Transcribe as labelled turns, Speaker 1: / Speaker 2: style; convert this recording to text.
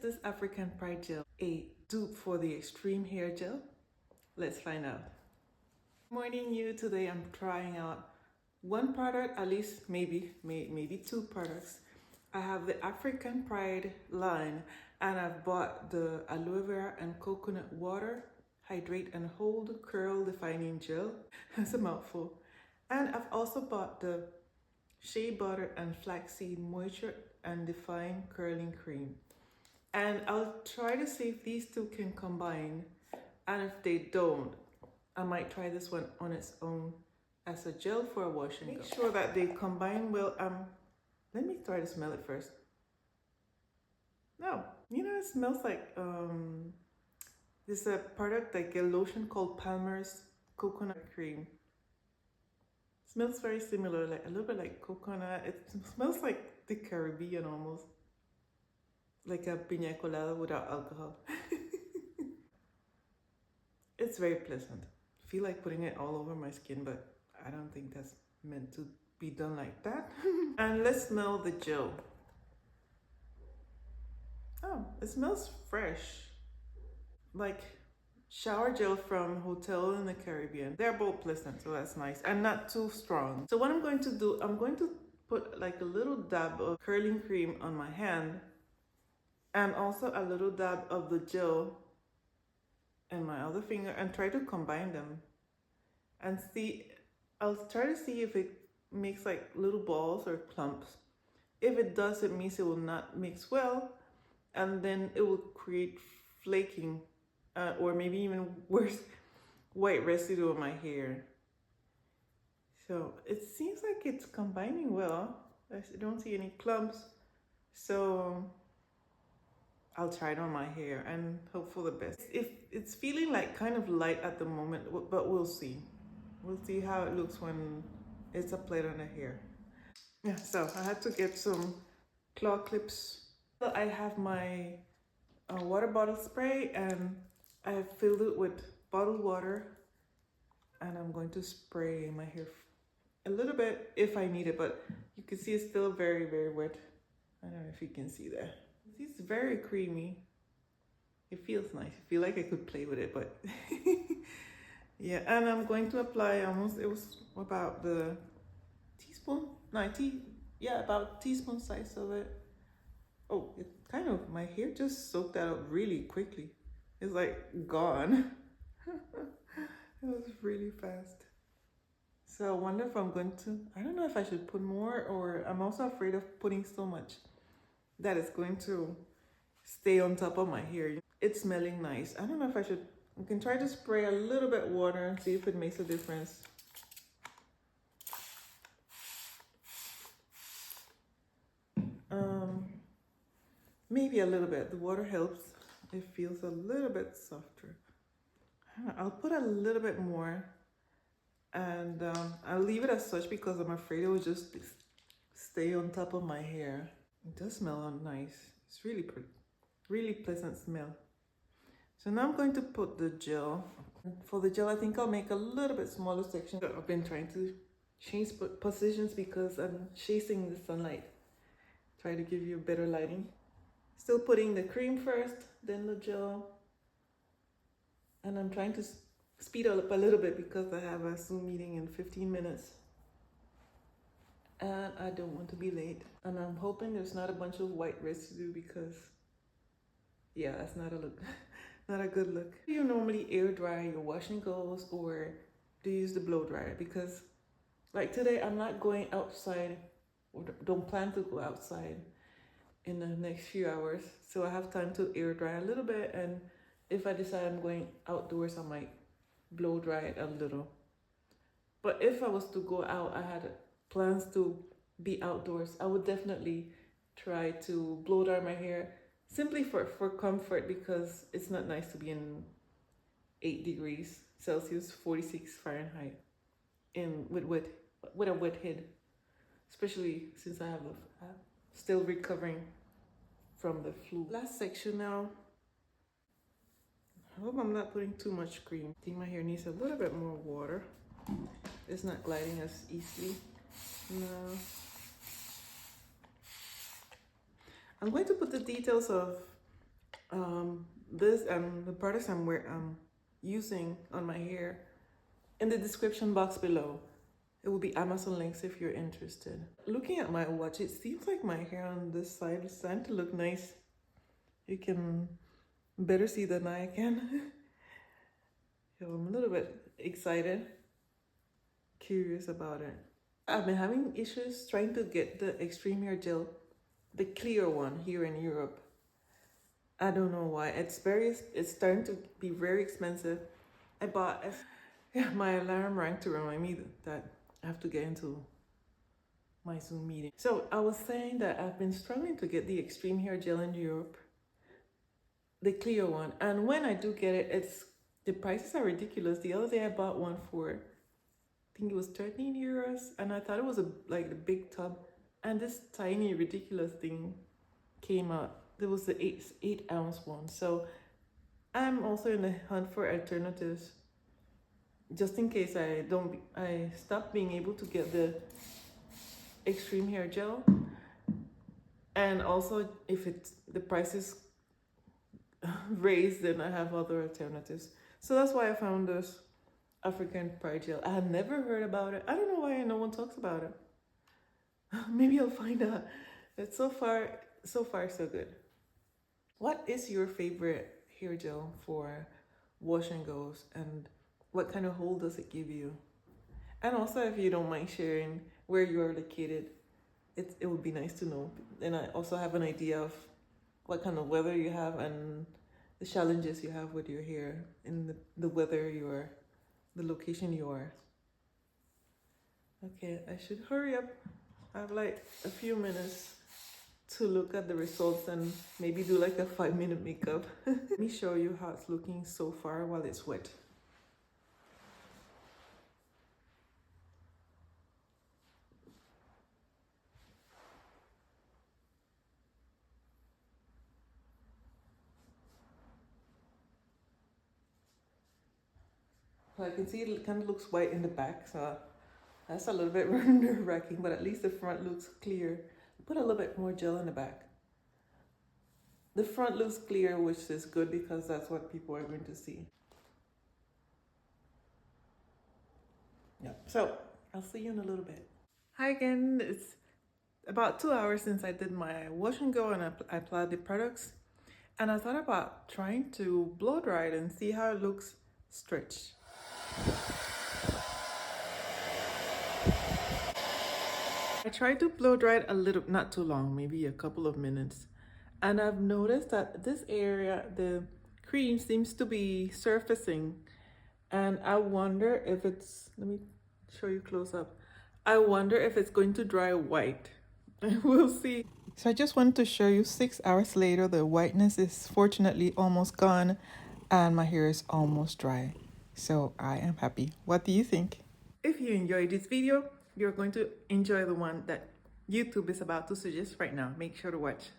Speaker 1: this African Pride gel a dupe for the Xtreme hair gel? Let's find out. Morning you, today I'm trying out one product, at least maybe two products. I have the African Pride line and I've bought the Aloe Vera and coconut water hydrate and hold curl defining gel. That's a mouthful. And I've also bought the Shea butter and flaxseed moisture and define curling cream. And I'll try to see if these two can combine, and if they don't, I might try this one on its own as a gel for a wash and go. Make sure that they combine well. Let me try to smell it first. No, you know, it smells like this a product like a lotion called Palmer's coconut cream. It smells very similar, like a little bit like coconut. It smells like the Caribbean almost, like a piña colada without alcohol. It's very pleasant. I feel like putting it all over my skin, but I don't think that's meant to be done like that. And let's smell the gel. Oh, it smells fresh. Like shower gel from Hotel in the Caribbean. They're both pleasant, so that's nice. And not too strong. So what I'm going to do, I'm going to put like a little dab of curling cream on my hand. And also a little dab of the gel in my other finger and try to combine them. And see, I'll try to see if it makes like little balls or clumps. If it does, it means it will not mix well. And then it will create flaking or maybe even worse, white residue on my hair. So it seems like it's combining well. I don't see any clumps. So I'll try it on my hair and hope for the best. If it's feeling like kind of light at the moment, but we'll see. We'll see how it looks when it's applied on the hair. Yeah, so I had to get some claw clips. I have my water bottle spray and I have filled it with bottled water and I'm going to spray my hair a little bit if I need it, but you can see it's still very, very wet. I don't know if you can see that. It's very creamy. It feels nice. I feel like I could play with it, but yeah. And I'm going to apply almost, it was about the teaspoon, about teaspoon size of it. Oh, it kind of, my hair just soaked that up really quickly. It's like gone. It was really fast. So I wonder if I'm going to, I don't know if I should put more, or I'm also afraid of putting so much that it's going to stay on top of my hair. It's smelling nice. I don't know if I should, you can try to spray a little bit water and see if it makes a difference. Maybe a little bit. The water helps. It feels a little bit softer. I'll put a little bit more and I'll leave it as such because I'm afraid it will just stay on top of my hair. It does smell nice. It's really pretty, really pleasant smell. So now I'm going to put the gel. For the gel, I think I'll make a little bit smaller section. I've been trying to change positions because I'm chasing the sunlight. Try to give you better lighting. Still putting the cream first, then the gel. And I'm trying to speed up a little bit because I have a Zoom meeting in 15 minutes. And I don't want to be late. And I'm hoping there's not a bunch of white residue because, yeah, that's not a look, not a good look. Do you normally air dry your wash and goes, or do you use the blow dryer? Because like today, I'm not going outside, or don't plan to go outside in the next few hours. So I have time to air dry a little bit. And if I decide I'm going outdoors, I might blow dry it a little. But if I was to go out, I had plans to be outdoors, I would definitely try to blow dry my hair simply for comfort, because it's not nice to be in 8 degrees Celsius, 46 Fahrenheit with a wet head, especially since I have still recovering from the flu. Last section now. I hope I'm not putting too much cream. I think my hair needs a little bit more water. It's not gliding as easily. No. I'm going to put the details of This and the products I'm using on my hair in the description box below. It will be Amazon links if you're interested. Looking at my watch, it seems like my hair on this side is starting to look nice. You can better see than I can. So I'm a little bit excited, curious about it. I've been having issues trying to get the Xtreme hair gel, the clear one here in Europe. I don't know why. It's starting to be very expensive. I bought my alarm rang to remind me that I have to get into my Zoom meeting. So I was saying that I've been struggling to get the Xtreme hair gel in Europe, the clear one. And when I do get it, the prices are ridiculous. The other day I bought one for, I think it was 13 euros, and I thought it was like the big tub, and this tiny ridiculous thing came out. There was the 8-ounce one. So I'm also in the hunt for alternatives, just in case I stop being able to get the Xtreme hair gel, and also if the price is raised, then I have other alternatives. So that's why I found this African pride gel. I had never heard about it. I don't know why no one talks about it. Maybe I'll find out. It's so far so good. What is your favorite hair gel for wash and goes, and what kind of hold does it give you? And also, if you don't mind sharing where you are located, it would be nice to know. And I also have an idea of what kind of weather you have and the challenges you have with your hair in the weather the location you are. Okay, I should hurry up. I have like a few minutes to look at the results and maybe do like a 5-minute makeup. Let me show you how it's looking so far while it's wet. So I can see it kind of looks white in the back, so that's a little bit nerve-wracking, but at least the front looks clear. Put a little bit more gel in the back. The front looks clear, which is good because that's what people are going to see. Yeah, so I'll see you in a little bit. Hi again, it's about 2 hours since I did my wash and go and I applied the products. And I thought about trying to blow dry it and see how it looks stretched. I tried to blow dry it a little, not too long, maybe a couple of minutes. And I've noticed that this area, the cream seems to be surfacing. And I wonder if it's, let me show you close up. I wonder if it's going to dry white. We'll see. So I just wanted to show you 6 hours later, the whiteness is fortunately almost gone and my hair is almost dry. So I am happy. What do you think? If you enjoyed this video, you're going to enjoy the one that YouTube is about to suggest right now. Make sure to watch.